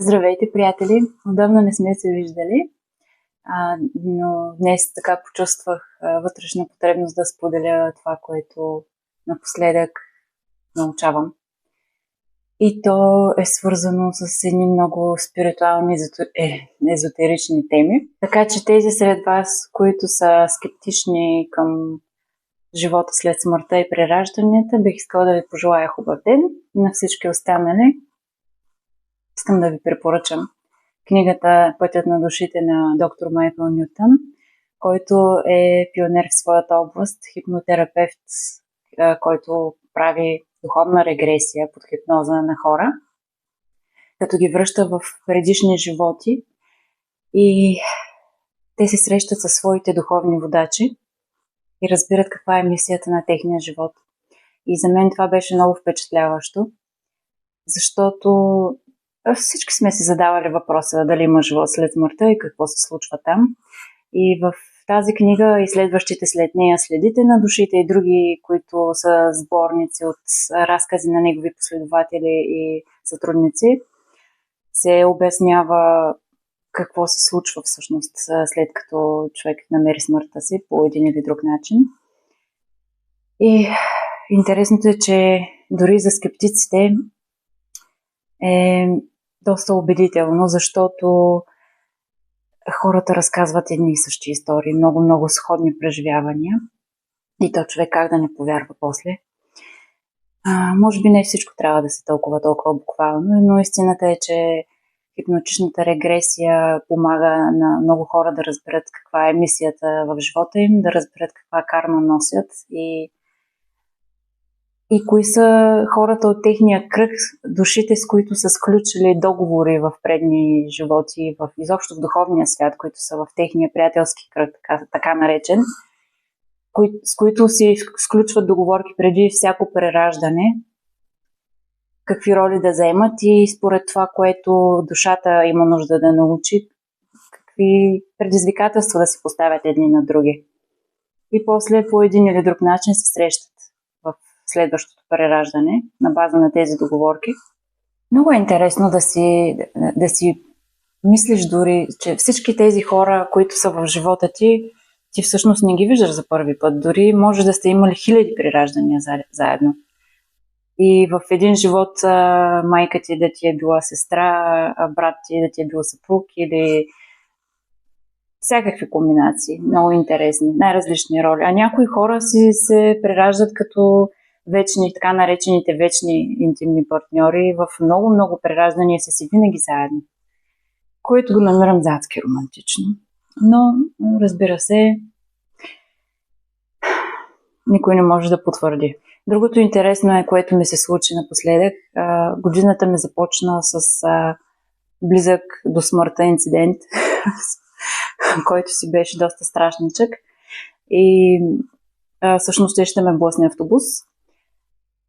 Здравейте, приятели! Отдавна не сме се виждали, но днес така почувствах вътрешна потребност да споделя това, което напоследък научавам. И то е свързано с едни много спиритуални, езотерични теми. Така че тези сред вас, които са скептични към живота след смъртта и преражданията, бих искала да ви пожелая хубав ден. На всички останали искам да ви препоръчам книгата "Пътят на душите" на доктор Майкъл Нютън, който е пионер в своята област, хипнотерапевт, който прави духовна регресия под хипноза на хора, като ги връща в предишни животи и те се срещат със своите духовни водачи и разбират каква е мисията на техния живот. И за мен това беше много впечатляващо, защото всички сме си задавали въпроса дали има живот след смъртта и какво се случва там. И в тази книга и следващите след нея "Следите на душите" и други, които са сборници от разкази на негови последователи и сътрудници, се обяснява какво се случва всъщност след като човек намери смъртта си по един или друг начин. И интересното е, че дори за скептиците е доста убедително, защото хората разказват едни и същи истории, много сходни преживявания. И то човек как да не повярва после. Може би не всичко трябва да се тълкува толкова буквално, но истината е, че хипнотичната регресия помага на много хора да разберат каква е мисията в живота им, да разберат каква карма носят и кои са хората от техния кръг, душите, с които са сключили договори в предни животи, изобщо в духовния свят, които са в техния приятелски кръг, така наречен, с които си сключват договорки преди всяко прераждане, какви роли да заемат и според това, което душата има нужда да научи, какви предизвикателства да се поставят едни на други. И после по един или друг начин се срещат в следващото прераждане на база на тези договорки. Много е интересно да си мислиш дори, че всички тези хора, които са в живота ти всъщност не ги виждаш за първи път. Дори може да сте имали хиляди прераждания заедно. И в един живот майка ти да ти е била сестра, брат ти да ти е бил съпруг или всякакви комбинации. Много интересни, най-различни роли. А някои хора си се прераждат като вечни, така наречените вечни интимни партньори. В много прераждания са си винаги заедно, което го намирам за адски романтично. Но, разбира се, никой не може да потвърди. Другото интересно е, което ми се случи напоследък. Годината ми започна с близък до смъртта инцидент, който си беше доста страшничък. И всъщност ще ме блъсне автобус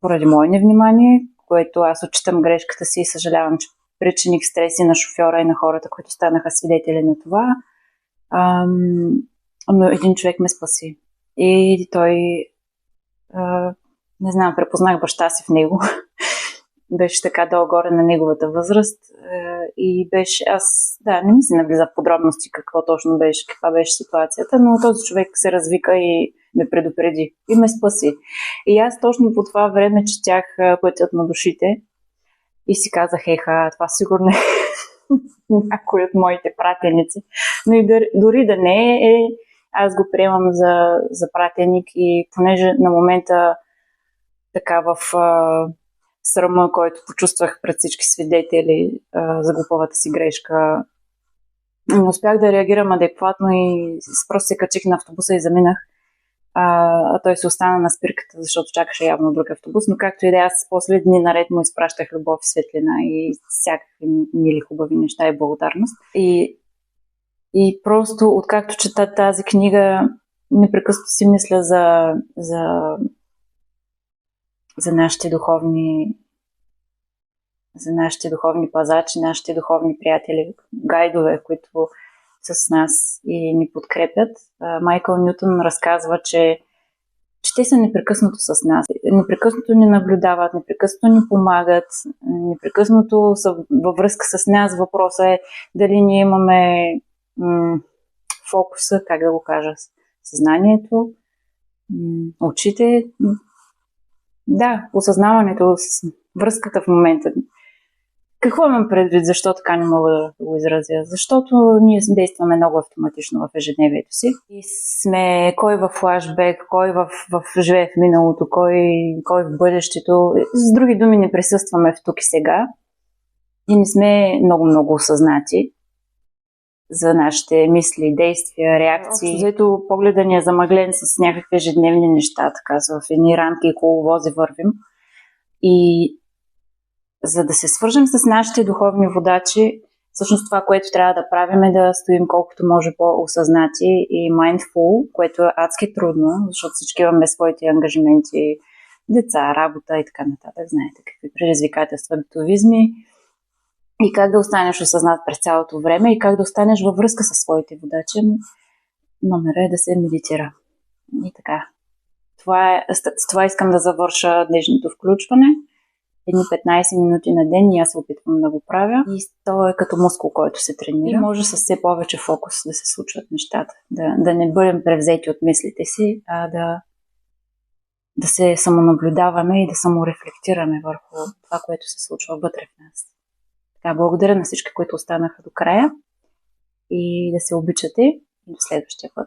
поради мое невнимание, което аз отчитам грешката си и съжалявам, че причиних стреси на шофьора и на хората, които станаха свидетели на това. Но един човек ме спаси. И той, не знам, препознах баща си в него. Беше така долу-горе на неговата възраст и беше, не ми се навлиза в подробности какво точно беше, каква беше ситуацията, но този човек се развика и ме предупреди и ме спаси. И аз точно по това време четях "Пътят на душите" и си казах, това сигурно е някой от моите пратеници. Но и дори да не е, аз го приемам за пратеник и понеже на момента така в срама, който почувствах пред всички свидетели за глупавата си грешка, не успях да реагирам адекватно и просто се качих на автобуса и заминах. А той се остана на спирката, защото чакаше явно друг автобус, но както и да, аз после дни наред му изпращах любов и светлина и всякакви мили хубави неща и благодарност. И просто, откакто чета тази книга, непрекъснато си мисля за нашите духовни пазачи, нашите духовни приятели, гайдове, които с нас и ни подкрепят. Майкъл Нютън разказва, че че те са непрекъснато с нас. Непрекъснато ни наблюдават, непрекъснато ни помагат, непрекъснато са във връзка с нас. Въпросът е дали ние имаме фокуса, как да го кажа, съзнанието, очите, да, осъзнаването с връзката в момента. Какво имам предвид? Защо така не мога да го изразя? Защото ние действаме много автоматично в ежедневието си и сме кой в флашбек, кой живее в миналото, кой в бъдещето. С други думи, не присъстваме в тук и сега и не сме много осъзнати за нашите мисли, действия, реакции. Взето погледа ни е замъглен с някакви ежедневни неща, така в едни рамки и коловози вървим. И за да се свържем с нашите духовни водачи, всъщност това, което трябва да правим е да стоим колкото може по-осъзнати и mindful, което е адски трудно, защото всички имаме своите ангажименти, деца, работа и така нататък. Знаете какви предизвикателства, битовизми и как да останеш осъзнат през цялото време и как да останеш във връзка със своите водачи. Номера е да се медитира. И така. С това искам да завърша днешното включване. Едни 15 минути на ден и аз се опитвам да го правя. И то е като мускул, който се тренира. И може с все повече фокус да се случват нещата. Да не бъдем превзети от мислите си, а да се самонаблюдаваме и да саморефлектираме върху това, което се случва вътре в нас. Така, благодаря на всички, които останаха до края и да се обичате и до следващия път.